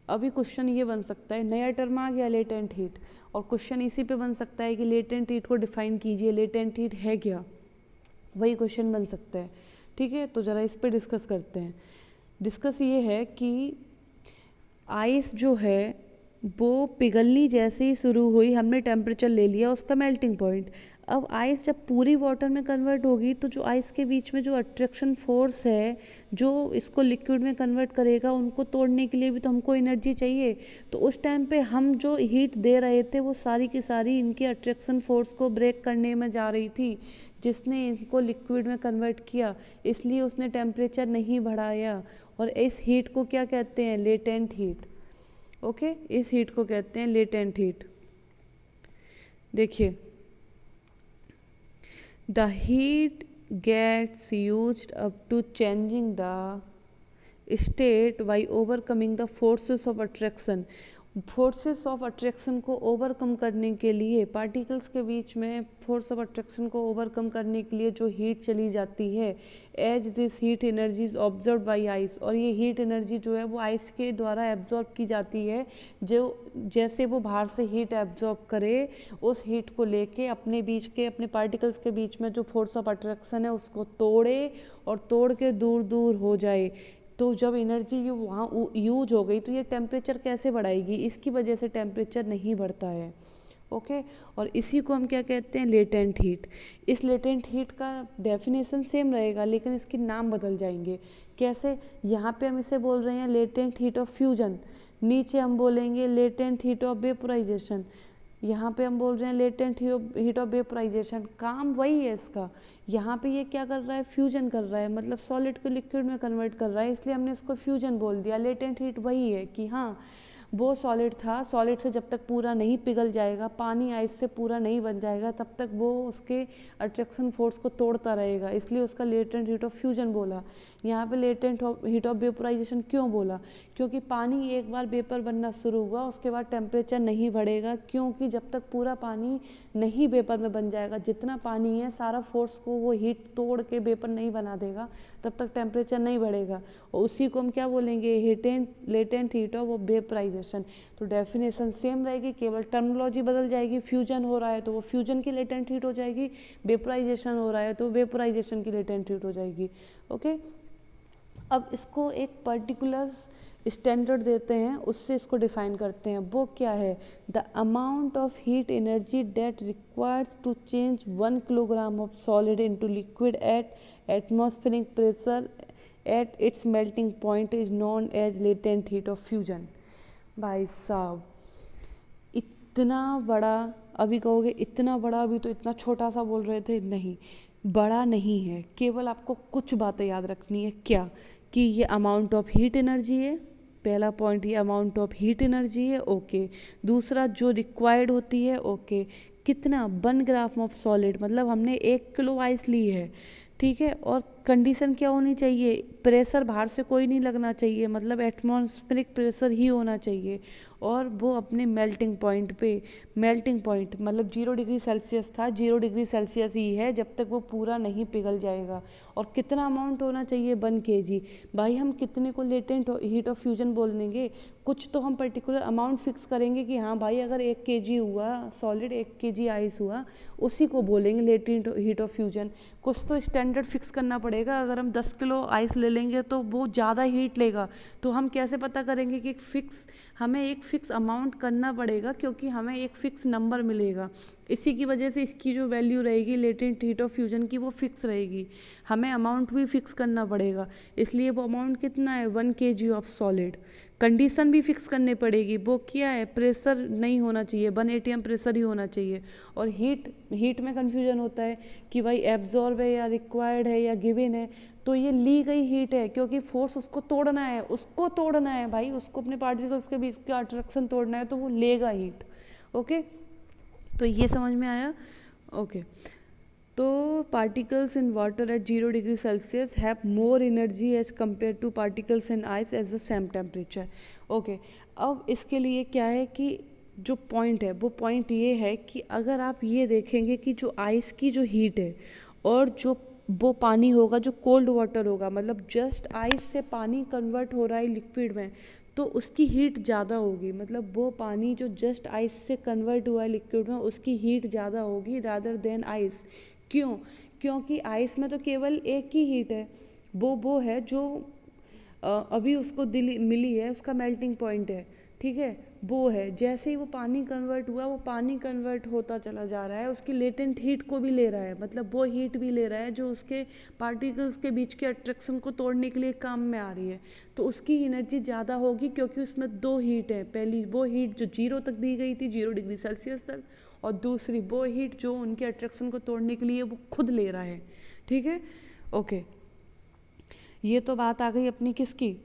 अभी क्वेश्चन ये बन सकता है, नया टर्म आ गया लेटेंट हीट, और क्वेश्चन इसी पे बन सकता है कि लेटेंट हीट को डिफाइन कीजिए, लेटेंट हीट है क्या? वही क्वेश्चन बन सकता है। ठीक है, तो ज़रा इस पे डिस्कस करते हैं। डिस्कस ये है कि आइस जो है वो पिघलनी जैसे ही शुरू हुई, हमने टेम्परेचर ले लिया उसका मेल्टिंग पॉइंट। अब आइस जब पूरी वाटर में कन्वर्ट होगी, तो जो आइस के बीच में जो अट्रैक्शन फोर्स है, जो इसको लिक्विड में कन्वर्ट करेगा, उनको तोड़ने के लिए भी तो हमको एनर्जी चाहिए। तो उस टाइम पे हम जो हीट दे रहे थे, वो सारी की सारी इनके अट्रैक्शन फोर्स को ब्रेक करने में जा रही थी, जिसने इनको लिक्विड में कन्वर्ट किया। इसलिए उसने टेम्परेचर नहीं बढ़ाया, और इस हीट को क्या कहते हैं? Latent heat. ओके, इस हीट को कहते हैं लेटेंट हीट। देखिए, the heat gets used up to changing the state by overcoming the forces of attraction. Forces of attraction को ओवरकम करने के लिए, पार्टिकल्स के बीच में फोर्स ऑफ अट्रैक्शन को ओवरकम करने के लिए जो हीट चली जाती है, as this heat energy is observe by ice. और ये हीट एनर्जी जो है वो आइस के द्वारा एब्जॉर्ब की जाती है, जो जैसे वो बाहर से हीट एब्जॉर्ब करे, उस हीट को लेके अपने पार्टिकल्स के बीच में जो फोर्स ऑफ अट्रैक्शन है उसको तोड़े, और तोड़ के दूर दूर हो जाए। तो जब एनर्जी वहाँ यूज हो गई, तो ये टेम्परेचर कैसे बढ़ाएगी? इसकी वजह से टेम्परेचर नहीं बढ़ता है। ओके, और इसी को हम क्या कहते हैं? Latent heat. इस लेटेंट हीट का डेफिनेशन सेम रहेगा, लेकिन इसके नाम बदल जाएंगे। कैसे? यहाँ पे हम इसे बोल रहे हैं लेटेंट हीट ऑफ फ्यूजन, नीचे हम बोलेंगे लेटेंट हीट ऑफ वेपोराइजेशन, यहाँ पे हम बोल रहे हैं लेटेंट हीट ऑफ वेपोराइजेशन। काम वही है इसका। यहाँ पे ये क्या कर रहा है? फ्यूजन कर रहा है, मतलब सॉलिड को लिक्विड में कन्वर्ट कर रहा है, इसलिए हमने इसको फ्यूजन बोल दिया। लेटेंट हीट वही है कि हाँ, वो सॉलिड था, सॉलिड से जब तक पूरा नहीं पिघल जाएगा, पानी आइस से पूरा नहीं बन जाएगा, तब तक वो उसके अट्रैक्शन फोर्स को तोड़ता रहेगा, इसलिए उसका लेटेंट हीट ऑफ फ्यूजन बोला। यहाँ पे लेटेंट हीट ऑफ वेपोराइजेशन क्यों बोला? क्योंकि पानी एक बार वेपर बनना शुरू हुआ, उसके बाद टेम्परेचर नहीं बढ़ेगा, क्योंकि जब तक पूरा पानी नहीं वेपर में बन जाएगा, जितना पानी है सारा फोर्स को वो हीट तोड़ के वेपर नहीं बना देगा, तब तक टेम्परेचर नहीं बढ़ेगा। और उसी को हम क्या बोलेंगे? Latent heat of vaporisation. तो डेफिनेशन सेम रहेगी, केवल टर्मिनोलॉजी बदल जाएगी। फ्यूजन हो रहा है तो वो फ्यूजन की लेटेंट हीट हो जाएगी, वेपोराइजेशन हो रहा है तो वेपोराइजेशन की लेटेंट हीट हो जाएगी। ओके, अब इसको एक पर्टिकुलर स्टैंडर्ड देते हैं, उससे इसको डिफाइन करते हैं। वो क्या है? The amount of heat energy that requires to change 1 kilogram of solid into liquid at atmospheric pressure at its melting point is known as latent heat of fusion. भाई साहब, इतना बड़ा, अभी कहोगे इतना बड़ा, अभी तो इतना छोटा सा बोल रहे थे। नहीं, बड़ा नहीं है। केवल आपको कुछ बातें याद रखनी है, क्या कि ये अमाउंट ऑफ हीट एनर्जी है, पहला पॉइंट ये अमाउंट ऑफ हीट एनर्जी है, ओके। दूसरा जो रिक्वायर्ड होती है, ओके, कितना 1 ग्राम ऑफ सॉलिड, मतलब हमने 1 किलो आइस ली है, ठीक है। और कंडीशन क्या होनी चाहिए, प्रेशर बाहर से कोई नहीं लगना चाहिए, मतलब एटमॉस्फेरिक प्रेशर ही होना चाहिए, और वो अपने मेल्टिंग पॉइंट पे, मेल्टिंग पॉइंट मतलब 0 डिग्री सेल्सियस था, 0 डिग्री सेल्सियस ही है जब तक वो पूरा नहीं पिघल जाएगा। और कितना अमाउंट होना चाहिए, 1 kg। भाई हम कितने को लेटेंट हीट ऑफ फ्यूजन बोल देंगे, कुछ तो हम पर्टिकुलर अमाउंट फिक्स करेंगे कि हाँ भाई अगर 1 kg हुआ सॉलिड, 1 kg आइस हुआ, उसी को बोलेंगे लेटेंट हीट ऑफ फ्यूजन। कुछ तो स्टैंडर्ड फिक्स करना पड़ेगा। अगर हम 10 किलो आइस ले लेंगे तो वो ज़्यादा हीट लेगा, तो हम कैसे पता करेंगे कि हमें एक फिक्स अमाउंट करना पड़ेगा, क्योंकि हमें एक फिक्स नंबर मिलेगा। इसी की वजह से इसकी जो वैल्यू रहेगी लेटेंट हीट ऑफ फ्यूजन की, वो फिक्स रहेगी। हमें अमाउंट भी फिक्स करना पड़ेगा, इसलिए वो अमाउंट कितना है, 1 kg ऑफ सॉलिड। कंडीशन भी फिक्स करनी पड़ेगी, वो क्या है, प्रेशर नहीं होना चाहिए, 1 atm प्रेशर ही होना चाहिए। और हीट में कन्फ्यूजन होता है कि भाई एब्जॉर्ब है या रिक्वायर्ड है या गिवन है, तो ये ली गई हीट है, क्योंकि फोर्स उसको तोड़ना है भाई, उसको अपने पार्टिकल्स के बीच का अट्रैक्शन तोड़ना है, तो वो लेगा हीट। ओके, तो ये समझ में आया। ओके, तो particles in water at 0 degree Celsius have more energy as compare to particles in ice at the same temperature. Okay, अब इसके लिए क्या है कि जो पॉइंट है, वो पॉइंट ये है कि अगर आप ये देखेंगे कि जो आइस की जो हीट है और जो वो पानी होगा जो कोल्ड वाटर होगा, मतलब जस्ट आइस से पानी कन्वर्ट हो रहा है लिक्विड में, तो उसकी हीट ज़्यादा होगी। मतलब वो पानी जो जस्ट आइस से कन्वर्ट हुआ है लिक्विड में, उसकी हीट ज़्यादा होगी रादर देन आइस। क्यों? क्योंकि आइस में तो केवल एक ही हीट है, वो है जो अभी उसको मिली है, उसका मेल्टिंग पॉइंट है, ठीक है, वो है। जैसे ही वो पानी कन्वर्ट हुआ, वो पानी कन्वर्ट होता चला जा रहा है, उसकी लेटेंट हीट को भी ले रहा है, मतलब वो हीट भी ले रहा है जो उसके पार्टिकल्स के बीच के अट्रैक्शन को तोड़ने के लिए काम में आ रही है। तो उसकी एनर्जी ज़्यादा होगी, क्योंकि उसमें 2 हीट है। पहली वो हीट जो 0 तक दी गई थी, 0 डिग्री सेल्सियस तक, और दूसरी वो हीट जो उनके अट्रैक्शन को तोड़ने के लिए वो खुद ले रहा है, ठीक है। ओके, ये तो बात आ गई अपनी किसकी,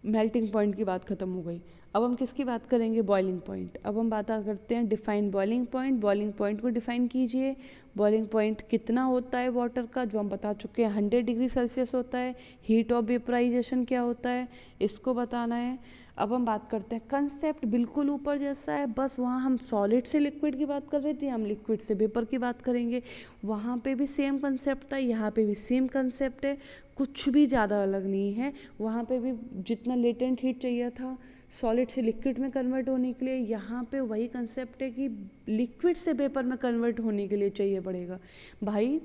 मेल्टिंग पॉइंट की बात खत्म हो गई। अब हम किसकी बात करेंगे, बॉइलिंग पॉइंट। अब हम बात करते हैं define boiling point. Boiling point को डिफाइन कीजिए। बॉइलिंग पॉइंट कितना होता है वाटर का, जो हम बता चुके हैं 100 डिग्री सेल्सियस होता है। हीट ऑफ वेपराइजेशन क्या होता है, इसको बताना है। अब हम बात करते हैं, कंसेप्ट बिल्कुल ऊपर जैसा है, बस वहाँ हम सॉलिड से लिक्विड की बात कर रहे थे, हम लिक्विड से वेपर की बात करेंगे। वहाँ पे भी सेम कंसेप्ट था, यहाँ पे भी सेम कंसेप्ट है, कुछ भी ज़्यादा अलग नहीं है। वहाँ पे भी जितना लेटेंट हीट चाहिए था सॉलिड से लिक्विड में कन्वर्ट होने के लिए, यहाँ पे वही कंसेप्ट है कि लिक्विड से वेपर में कन्वर्ट होने के लिए चाहिए पड़ेगा। भाई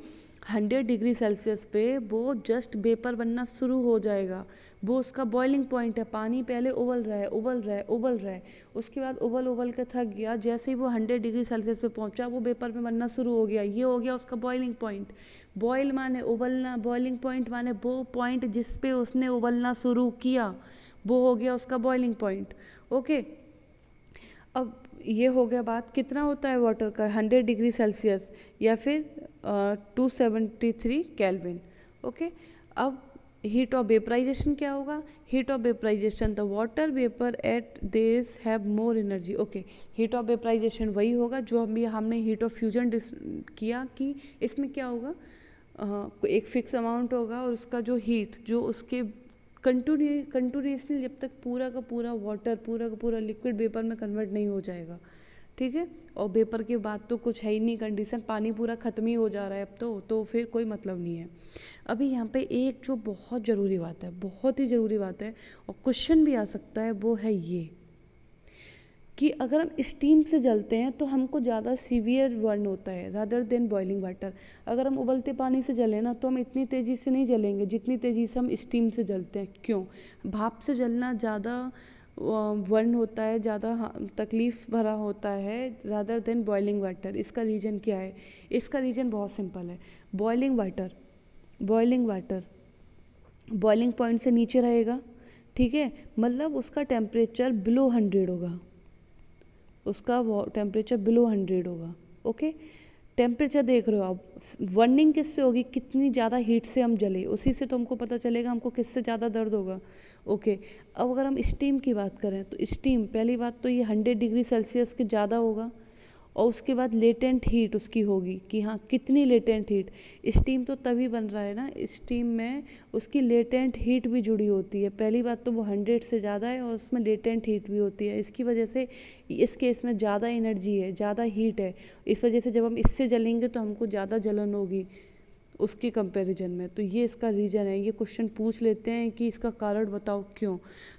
100 डिग्री सेल्सियस पे वो जस्ट वेपर बनना शुरू हो जाएगा, वो उसका बॉइलिंग पॉइंट है। पानी पहले उबल रहा है, उसके बाद उबल के थक गया, जैसे ही वो 100 डिग्री सेल्सियस पे पहुंचा, वो वेपर में बनना शुरू हो गया, ये हो गया उसका बॉइलिंग पॉइंट। बॉयल माने उबलना, बॉइलिंग पॉइंट माने वो पॉइंट जिस पे उसने उबलना शुरू किया, वो हो गया उसका बॉइलिंग पॉइंट। ओके, अब ये हो गया बात कितना होता है वाटर का, 100 डिग्री सेल्सियस या फिर 273 केल्विन। ओके, अब हीट ऑफ वेपराइजेशन क्या होगा, heat of vaporisation the water vapour at this have more energy. Okay, heat of vaporisation वही होगा जो हमने हीट ऑफ फ्यूजन किया, कि इसमें क्या होगा, एक फिक्स अमाउंट होगा और उसका जो हीट जो उसके कंटिन्यूसली जब तक पूरा का पूरा वाटर, पूरा का पूरा लिक्विड वेपर में कन्वर्ट नहीं हो जाएगा, ठीक है। और वेपर की बात तो कुछ है ही नहीं, कंडीशन पानी पूरा ख़त्म ही हो जा रहा है अब तो फिर कोई मतलब नहीं है। अभी यहाँ पे एक जो बहुत ज़रूरी बात है, बहुत ही ज़रूरी बात है, और क्वेश्चन भी आ सकता है, वो है ये कि अगर हम स्टीम से जलते हैं तो हमको ज़्यादा सीवियर बर्न होता है रादर देन बॉइलिंग वाटर। अगर हम उबलते पानी से जलें ना, तो हम इतनी तेज़ी से नहीं जलेंगे जितनी तेज़ी से हम स्टीम से जलते हैं। क्यों? भाप से जलना ज़्यादा बर्न होता है, ज़्यादा तकलीफ़ भरा होता है रादर देन बॉइलिंग वाटर। इसका रीज़न क्या है? इसका रीज़न बहुत सिंपल है। बॉइलिंग वाटर बॉइलिंग पॉइंट से नीचे रहेगा, ठीक है, मतलब उसका टेम्परेचर बिलो 100 होगा, उसका टेम्परेचर बिलो 100 होगा। ओके, टेम्परेचर देख रहे हो आप, वर्निंग किससे होगी, कितनी ज़्यादा हीट से हम जले, उसी से तो हमको पता चलेगा हमको किससे ज़्यादा दर्द होगा। ओके, अब अगर हम स्टीम की बात करें तो स्टीम, पहली बात तो ये 100 डिग्री सेल्सियस के ज़्यादा होगा, और उसके बाद लेटेंट हीट उसकी होगी कि हाँ कितनी लेटेंट हीट। स्टीम तो तभी बन रहा है ना, स्टीम में उसकी लेटेंट हीट भी जुड़ी होती है। पहली बात तो वो 100 से ज़्यादा है और उसमें लेटेंट हीट भी होती है, इसकी वजह से इस केस में ज़्यादा एनर्जी है, ज़्यादा हीट है, इस वजह से जब हम इससे जलेंगे तो हमको ज़्यादा जलन होगी उसके कंपैरिजन में। तो ये इसका रीज़न है। ये क्वेश्चन पूछ लेते हैं कि इसका कारण बताओ क्यों,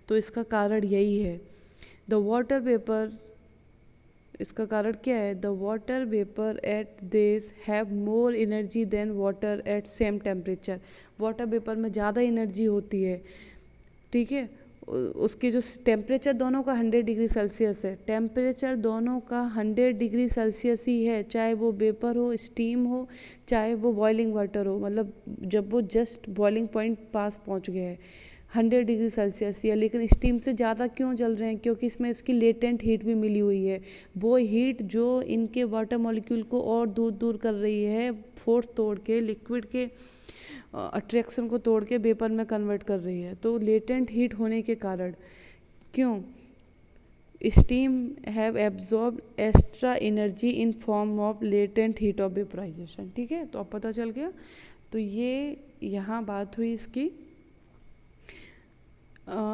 तो इसका कारण यही है, द वाटर वेपर, इसका कारण क्या है, the water vapour at this have more energy than water at same temperature. Water vapour में ज़्यादा एनर्जी होती है, ठीक है, उसके जो टेम्परेचर दोनों का 100 डिग्री सेल्सियस है, टेम्परेचर दोनों का 100 डिग्री सेल्सियस ही है, चाहे वो वेपर हो, स्टीम हो, चाहे वो बॉइलिंग वाटर हो, मतलब जब वो जस्ट बॉइलिंग पॉइंट पास पहुंच गया है 100 डिग्री सेल्सियस ही है। लेकिन स्टीम से ज़्यादा क्यों जल रहे हैं, क्योंकि इसमें उसकी लेटेंट हीट भी मिली हुई है, वो हीट जो इनके वाटर मॉलिक्यूल को और दूर दूर कर रही है, फोर्स तोड़ के लिक्विड के अट्रैक्शन को तोड़ के वेपर में कन्वर्ट कर रही है। तो लेटेंट हीट होने के कारण क्यों steam have absorb extra energy in form of latent heat of vaporisation. ठीक है, तो अब पता चल गया। तो ये यहाँ बात हुई इसकी,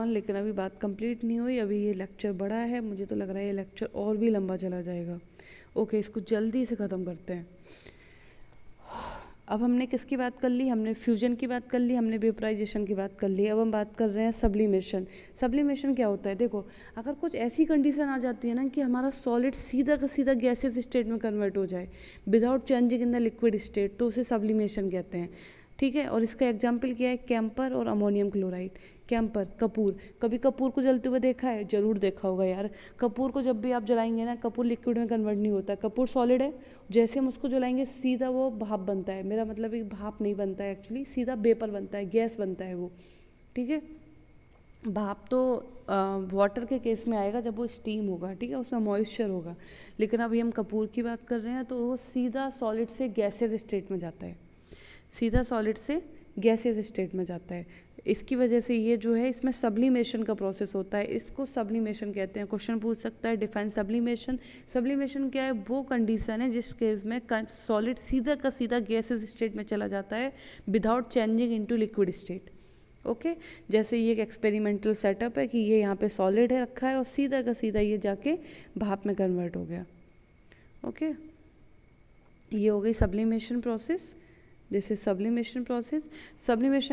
लेकिन अभी बात कंप्लीट नहीं हुई, अभी ये लेक्चर बड़ा है, मुझे तो लग रहा है ये लेक्चर और भी लंबा चला जाएगा। ओके, इसको जल्दी से ख़त्म करते हैं। अब हमने किसकी बात कर ली, हमने फ्यूजन की बात कर ली, हमने वेपराइजेशन की बात कर ली। अब हम बात कर रहे हैं सब्लिमेशन। सब्लिमेशन क्या होता है, देखो अगर कुछ ऐसी कंडीशन आ जाती है ना कि हमारा सॉलिड सीधा का सीधा गैसेस स्टेट में कन्वर्ट हो जाए without changing in the liquid state, तो उसे सब्लिमेशन कहते हैं। ठीक है, और इसका एग्जाम्पल क्या है, कैंपर और अमोनियम क्लोराइड। कैंपर, कपूर, कभी कपूर को जलते हुए देखा है, जरूर देखा होगा यार। कपूर को जब भी आप जलाएंगे ना, कपूर लिक्विड में कन्वर्ट नहीं होता है, कपूर सॉलिड है, जैसे हम उसको जलाएंगे सीधा वो भाप बनता है। मेरा मतलब एक भाप नहीं बनता है एक्चुअली, सीधा वेपर बनता है, गैस बनता है वो। ठीक है, भाप तो वाटर के केस में आएगा जब वो स्टीम होगा, ठीक है, उसमें मॉइस्चर होगा। लेकिन अभी हम कपूर की बात कर रहे हैं तो वो सीधा सॉलिड से गैसेज स्टेट में जाता है, सीधा सॉलिड से गैसेज स्टेट में जाता है। इसकी वजह से ये जो है इसमें सब्लिमेशन का प्रोसेस होता है, इसको सब्लिमेशन कहते हैं। क्वेश्चन पूछ सकता है डिफाइन सब्लिमेशन। सब्लिमेशन क्या है, वो कंडीशन है जिस केस में सॉलिड सीधा का सीधा गैसेज स्टेट में चला जाता है without changing into liquid state. Okay, जैसे ये एक एक्सपेरिमेंटल सेटअप है कि ये यहाँ पे सॉलिड है रखा है और सीधा का सीधा ये जाके भाप में कन्वर्ट हो गया। ओके, ये हो गई सब्लिमेशन प्रोसेस। जैसे सब्लिमेशन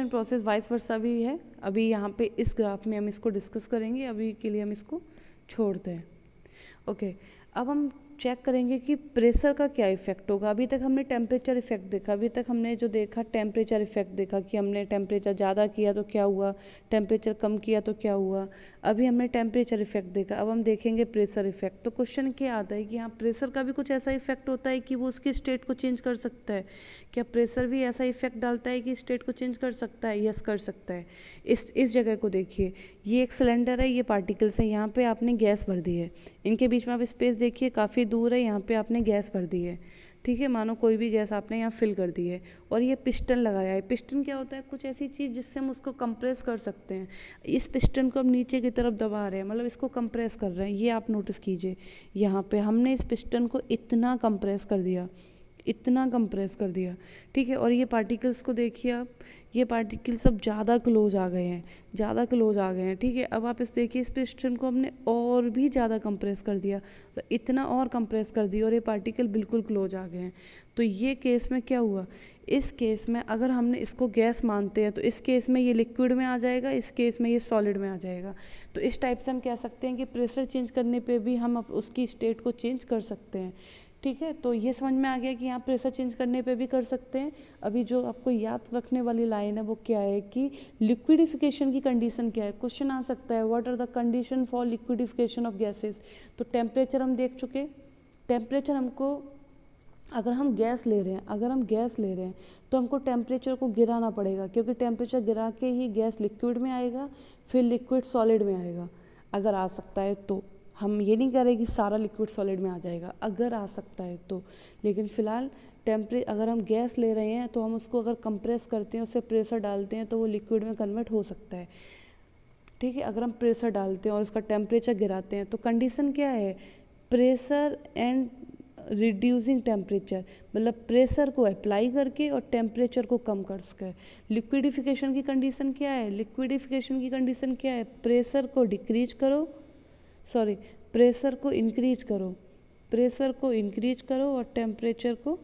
प्रोसेस वाइस वर्सा भी है। अभी यहाँ पे इस ग्राफ में हम इसको डिस्कस करेंगे, अभी के लिए हम इसको छोड़ते हैं। ओके, अब हम चेक करेंगे कि प्रेशर का क्या इफेक्ट होगा। अभी तक हमने टेम्परेचर इफेक्ट देखा, अभी तक हमने जो देखा टेम्परेचर इफेक्ट देखा कि हमने टेम्परेचर ज़्यादा किया तो क्या हुआ, टेम्परेचर कम किया तो क्या हुआ। अभी हमने टेम्परेचर इफेक्ट देखा, अब हम देखेंगे प्रेशर इफेक्ट। तो क्वेश्चन क्या आता है कि हाँ प्रेशर का भी कुछ ऐसा इफेक्ट होता है कि वो उसकी स्टेट को चेंज कर सकता है। क्या प्रेशर भी ऐसा इफेक्ट डालता है कि स्टेट को चेंज कर सकता है? यस, कर सकता है। इस जगह को देखिए, ये एक सिलेंडर है, ये पार्टिकल्स हैं, यहाँ पे आपने गैस भर दी है, इनके बीच में आप स्पेस देखिए काफ़ी दूर है, यहाँ पे आपने गैस भर दी है। ठीक है, मानो कोई भी गैस आपने यहाँ फिल कर दी है और ये पिस्टन लगाया है। पिस्टन क्या होता है, कुछ ऐसी चीज़ जिससे हम उसको कंप्रेस कर सकते हैं। इस पिस्टन को हम नीचे की तरफ दबा रहे हैं, मतलब इसको कंप्रेस कर रहे हैं। ये आप नोटिस कीजिए, यहाँ पे हमने इस पिस्टन को इतना कंप्रेस कर दिया, इतना कंप्रेस कर दिया। ठीक है, और ये पार्टिकल्स को देखिए आप, ये पार्टिकल्स अब ज़्यादा क्लोज आ गए हैं, ज़्यादा क्लोज आ गए हैं। ठीक है, अब आप इस देखिए, इस पिस्टन को हमने और भी ज़्यादा कंप्रेस कर दिया, तो इतना और कंप्रेस कर दिया और ये पार्टिकल बिल्कुल क्लोज आ गए हैं। तो ये केस में क्या हुआ, इस केस में अगर हमने इसको गैस मानते हैं तो इस केस में ये लिक्विड में आ जाएगा, इस केस में ये सॉलिड में आ जाएगा। तो इस टाइप से हम कह सकते हैं कि प्रेशर चेंज करने पे भी हम उसकी स्टेट को चेंज कर सकते हैं। ठीक है, तो ये समझ में आ गया कि यहाँ प्रेशर चेंज करने पे भी कर सकते हैं। अभी जो आपको याद रखने वाली लाइन है वो क्या है कि लिक्विडिफिकेशन की कंडीशन क्या है। क्वेश्चन आ सकता है what are the condition for liquidification of gases. तो टेम्परेचर हम देख चुके, टेम्परेचर हमको, अगर हम गैस ले रहे हैं तो हमको टेम्परेचर को गिराना पड़ेगा, क्योंकि टेम्परेचर गिरा के ही गैस लिक्विड में आएगा, फिर लिक्विड सॉलिड में आएगा, अगर आ सकता है तो। हम ये नहीं कह रहे कि सारा लिक्विड सॉलिड में आ जाएगा, अगर आ सकता है तो, लेकिन फ़िलहाल अगर हम गैस ले रहे हैं तो हम उसको अगर कंप्रेस करते हैं, उस पर प्रेशर डालते हैं तो वो लिक्विड में कन्वर्ट हो सकता है, ठीक है। अगर हम प्रेशर डालते हैं और उसका टेम्परेचर गिराते हैं तो कंडीशन क्या है, प्रेशर एंड रिड्यूसिंग टेम्परेचर, मतलब प्रेशर को अप्लाई करके और टेम्परेचर को कम कर सके। लिक्विडिफिकेशन की कंडीशन क्या है, लिक्विडिफिकेशन की कंडीशन क्या है, प्रेशर को डिक्रीज करो, सॉरी प्रेशर को इंक्रीज करो, प्रेशर को इंक्रीज करो और टेम्परेचर को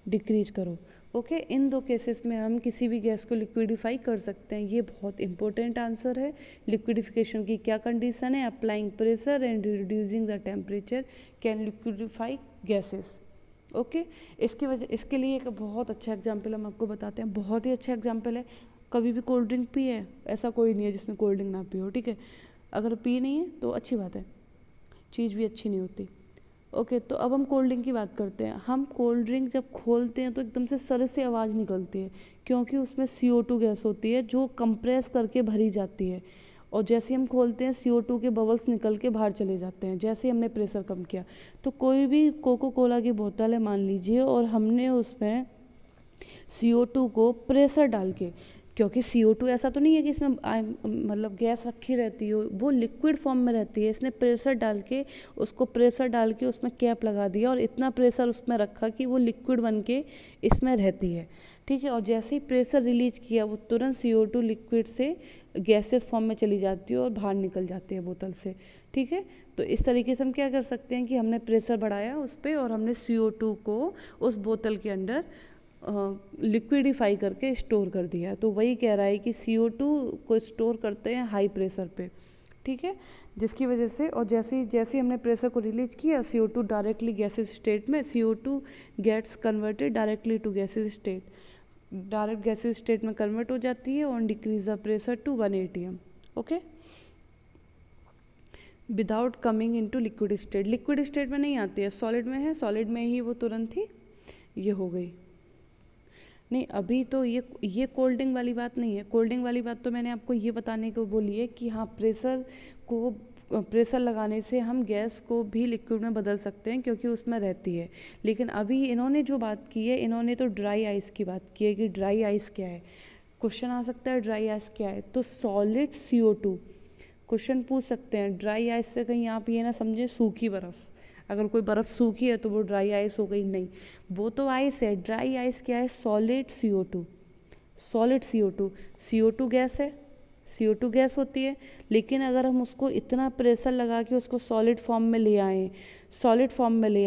डिक्रीज करो। ओके, इन दो केसेस में हम किसी भी गैस को लिक्विडिफाई कर सकते हैं। ये बहुत इंपॉर्टेंट आंसर है। लिक्विडिफिकेशन की क्या कंडीशन है, applying pressure and reducing the temperature can liquidify gases. Okay, इसके लिए एक बहुत अच्छा एग्जाम्पल हम आपको बताते हैं, बहुत ही अच्छा एग्जाम्पल है। कभी भी कोल्ड ड्रिंक पी है, ऐसा कोई नहीं है जिसने कोल्ड ड्रिंक ना पी हो, ठीक है। अगर पी नहीं है तो अच्छी बात है, चीज़ भी अच्छी नहीं होती। ओके, तो अब हम कोल्ड ड्रिंक की बात करते हैं। हम कोल्ड ड्रिंक जब खोलते हैं तो एकदम से सर से आवाज़ निकलती है, क्योंकि उसमें CO2 गैस होती है जो कंप्रेस करके भरी जाती है, और जैसे हम खोलते हैं CO2 के बबल्स निकल के बाहर चले जाते हैं जैसे ही हमने प्रेशर कम किया। तो कोई भी कोको कोला की बोतल है मान लीजिए, और हमने उसमें CO2 को प्रेशर डाल के, क्योंकि CO2 ऐसा तो नहीं है कि इसमें मतलब गैस रखी रहती हो, वो लिक्विड फॉर्म में रहती है। इसने प्रेशर डाल के उसमें कैप लगा दिया और इतना प्रेशर उसमें रखा कि वो लिक्विड बन के इसमें रहती है, ठीक है। और जैसे ही प्रेशर रिलीज किया वो तुरंत CO2 लिक्विड से गैसेस फॉर्म में चली जाती है और बाहर निकल जाती है बोतल से, ठीक है। तो इस तरीके से हम क्या कर सकते हैं कि हमने प्रेशर बढ़ाया उस पर और हमने CO2 को उस बोतल के अंदर लिक्विडिफाई करके स्टोर कर दिया। तो वही कह रहा है कि CO2 को स्टोर करते हैं हाई प्रेशर पे, ठीक है, जिसकी वजह से, और जैसे ही हमने प्रेशर को रिलीज किया, CO2 डायरेक्टली गैसेस स्टेट में, CO2 gets converted directly to gases state, direct gases state में कन्वर्ट हो जाती है और decrease the pressure to 1 atm, okay, without coming into liquid state. Liquid state में नहीं आती है, सॉलिड में है, सॉलिड में ही वो तुरंत ही ये हो गई। नहीं, अभी तो ये कोल्ड ड्रिंक वाली बात नहीं है। कोल्ड ड्रिंक वाली बात तो मैंने आपको ये बताने को बोली है कि हाँ, प्रेशर लगाने से हम गैस को भी लिक्विड में बदल सकते हैं क्योंकि उसमें रहती है। लेकिन अभी इन्होंने जो बात की है, इन्होंने तो ड्राई आइस की बात की है कि ड्राई आइस क्या है। क्वेश्चन आ सकता है ड्राई आइस क्या है, तो सॉलिड CO2 क्वेश्चन पूछ सकते हैं। ड्राई आइस से कहीं आप ये ना समझें सूखी बर्फ़, अगर कोई बर्फ़ सूखी है तो वो ड्राई आइस हो गई, नहीं, वो तो आइस है। ड्राई आइस क्या है, solid CO2, solid CO2 gas है, CO2 गैस होती है, लेकिन अगर हम उसको इतना प्रेशर लगा के उसको सॉलिड फॉर्म में ले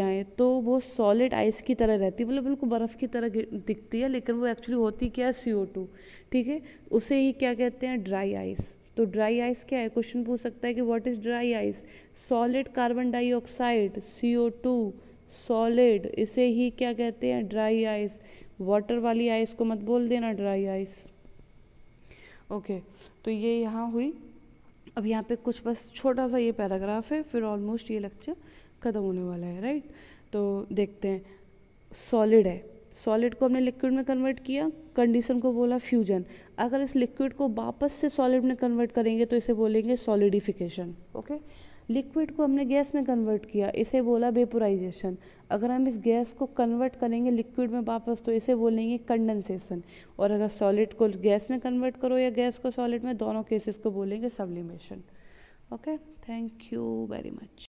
आएँ तो वो सॉलिड आइस की तरह रहती है, मतलब बिल्कुल बर्फ़ की तरह दिखती है, लेकिन वो एक्चुअली होती क्या है, CO2, ठीक है। उसे ही क्या कहते हैं, ड्राई आइस। तो ड्राई आइस क्या है, क्वेश्चन पूछ सकता है कि what is dry ice, solid carbon dioxide CO2 solid, इसे ही क्या कहते हैं, ड्राई आइस। वाटर वाली आइस को मत बोल देना ड्राई आइस, ओके। तो ये यहाँ हुई। अब यहाँ पे कुछ बस छोटा सा ये पैराग्राफ है, फिर ऑलमोस्ट ये लेक्चर ख़त्म होने वाला है, राइट। तो देखते हैं, सॉलिड है, सॉलिड को हमने लिक्विड में कन्वर्ट किया, कंडीशन को बोला फ्यूजन। अगर इस लिक्विड को वापस से सॉलिड में कन्वर्ट करेंगे तो इसे बोलेंगे सॉलिडिफिकेशन, ओके। लिक्विड को हमने गैस में कन्वर्ट किया, इसे बोला वेपोराइजेशन। अगर हम इस गैस को कन्वर्ट करेंगे लिक्विड में वापस तो इसे बोलेंगे कंडेंसेशन। और अगर सॉलिड को गैस में कन्वर्ट करो या गैस को सॉलिड में, दोनों केसेस को बोलेंगे sublimation, okay. Thank you very much.